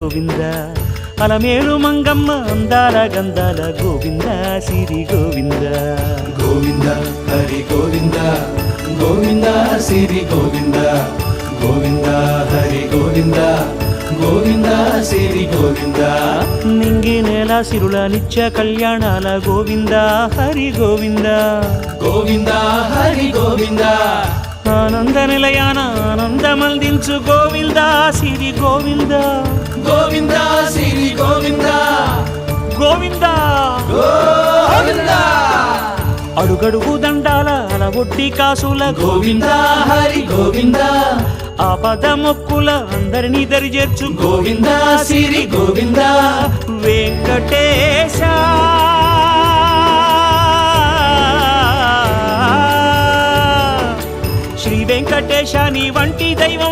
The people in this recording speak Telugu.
గోవింద అలమేలు మంగమ్మ అందాల గంధాల గోవింద సిరి గోవింద గోవింద హరి గోవింద గోవింద సిరి గోవింద గోవింద హరి గోవింద గోవింద సిరి గోవింద నింగి నేల సిరుల నిత్య కళ్యాణాల గోవింద హరి గోవింద గోవింద హరి గోవింద ఆనంద నిలయాన ఆనందమందించు గోవింద సిరి గోవింద గోవింద సిరి గోవింద గోవింద గోవింద అడుగడుగు దండాల అలవొడ్డి కాసుల గోవింద హరి గోవింద ఆపద మొక్కుల అందరినీ దరిచేర్చు గోవింద సిరి గోవింద వెంకటేశ శ్రీ వెంకటేశ నీ వంటి దైవం